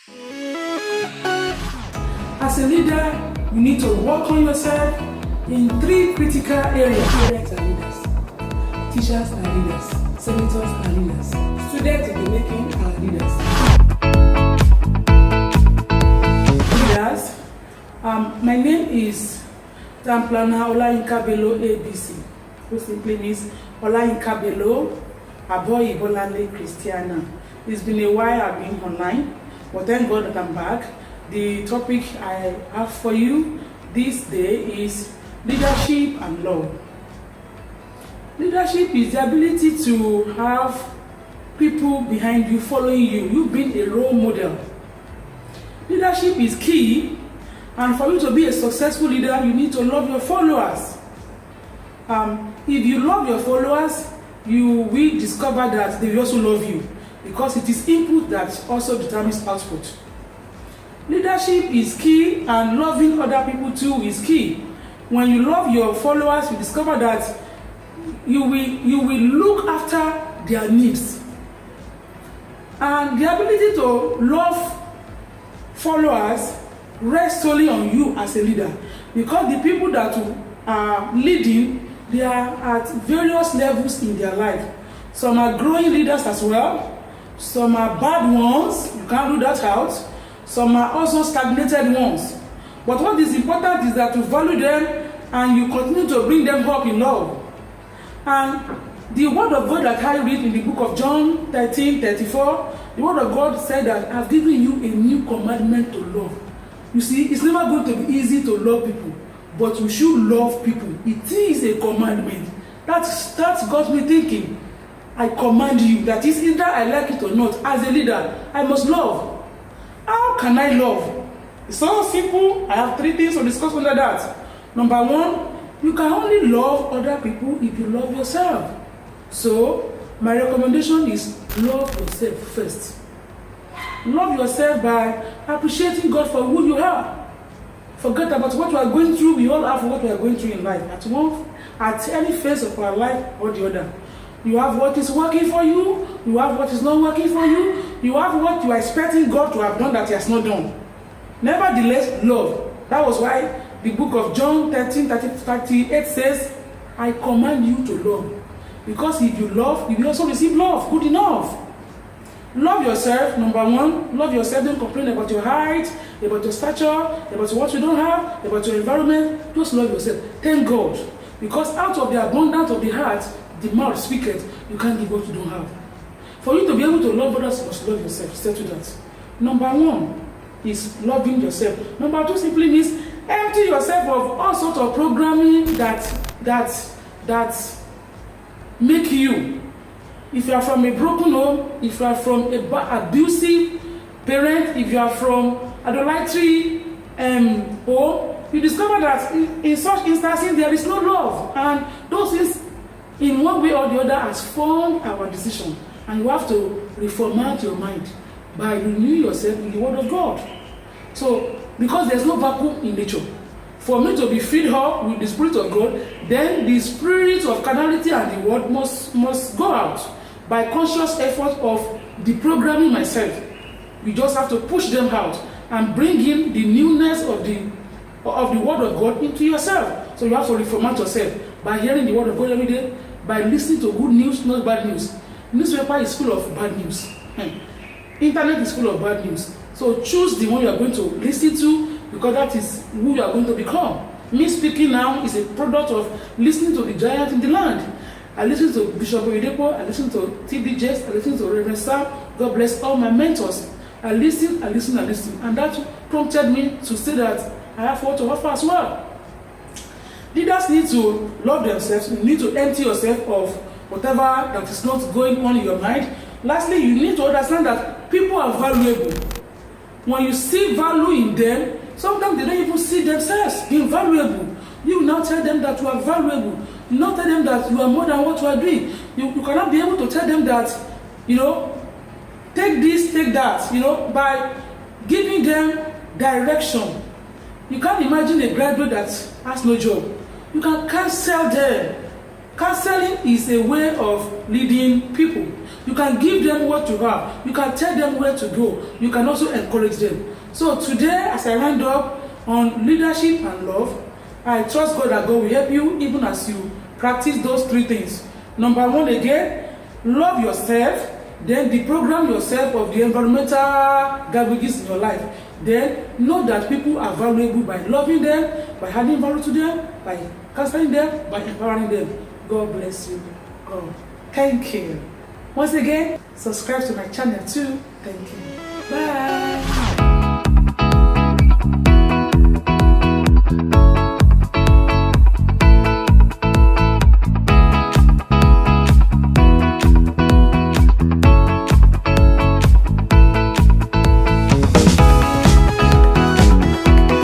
As a leader, you need to work on yourself in 3 critical areas. Parents are leaders, teachers are leaders, senators are leaders, students in the making are leaders. Leaders, my name is Tamplana Olayinka Bello ABC, which simply means Olayinka Bello Aboyi Bolale Christiana. It's been a while I've been online, but thank God that I'm back. The topic I have for you this day is leadership and love. Leadership is the ability to have people behind you following you being a role model. Leadership is key, and for you to be a successful leader, you need to love your followers. If you love your followers, you will discover that they will also love you, because it is input that also determines output. Leadership is key, and loving other people too is key. When you love your followers, you discover that you will look after their needs. And the ability to love followers rests solely on you as a leader, because the people that you are leading, they are at various levels in their life. Some are growing leaders as well. Some are bad ones, you can't rule that out. Some are also stagnated ones. But what is important is that you value them and you continue to bring them up in love. And the word of God that I read in the book of John 13:34, the word of God said that I've given you a new commandment to love. You see, it's never going to be easy to love people, but you should love people. It is a commandment. That's got me thinking. I command you, that is, either I like it or not, as a leader, I must love. How can I love? It's so simple. I have 3 things to discuss under that. Number 1, you can only love other people if you love yourself. So, my recommendation is love yourself first. Love yourself by appreciating God for who you are. Forget about what you are going through. We all have what we are going through in life. At any phase of our life or the other. You have what is working for you. You have what is not working for you. You have what you are expecting God to have done that He has not done. Nevertheless, love. That was why the book of John 13:38 says, I command you to love. Because if you love, you will also receive love. Good enough. Love yourself. Number 1, love yourself. Don't complain about your height, about your stature, about what you don't have, about your environment. Just love yourself. Thank God. Because out of the abundance of the heart, the mouth speaketh. You can't give what you don't have. For you to be able to love others, you must love yourself. Settle that. Number 1 is loving yourself. Number 2 simply means empty yourself of all sorts of programming that make you. If you are from a broken home, if you are from a abusive parent, if you are from idolatry home, you discover that in such instances there is no love, and those things in one way or the other has formed our decision. And you have to reformat your mind by renewing yourself in the Word of God. So, because there's no vacuum in nature, for me to be filled up with the Spirit of God, then the spirit of carnality and the Word must go out by conscious effort of deprogramming myself. You just have to push them out and bring in the newness of the Word of God into yourself. So you have to reformat yourself by hearing the Word of God every day, by listening to good news, not bad news. Newspaper is full of bad news. Internet is full of bad news. So choose the one you are going to listen to, because that is who you are going to become. Me speaking now is a product of listening to the giant in the land. I listen to Bishop Oyedepo, I listen to TD Jakes, I listen to Reverend Sam. God bless all my mentors. I listen, and that prompted me to say that I have what to offer as well. Leaders need to love themselves. You need to empty yourself of whatever that is not going on in your mind. Lastly, you need to understand that people are valuable. When you see value in them, sometimes they don't even see themselves being valuable. You will now tell them that you are valuable. You not tell them that you are more than what you are doing. You cannot be able to tell them that, take this, take that, by giving them direction. You can't imagine a graduate that has no job. You can counsel them. Counseling is a way of leading people. You can give them what you have. You can tell them where to go. You can also encourage them. So today, as I round up on leadership and love, I trust God that God will help you even as you practice those three things. Number one, again, love yourself. Then deprogram yourself of the environmental garbages in your life. Then know that people are valuable by loving them, by adding value to them, by counseling them, by empowering them. God bless you. God. Thank you. Once again, subscribe to my channel too. Thank you. Bye.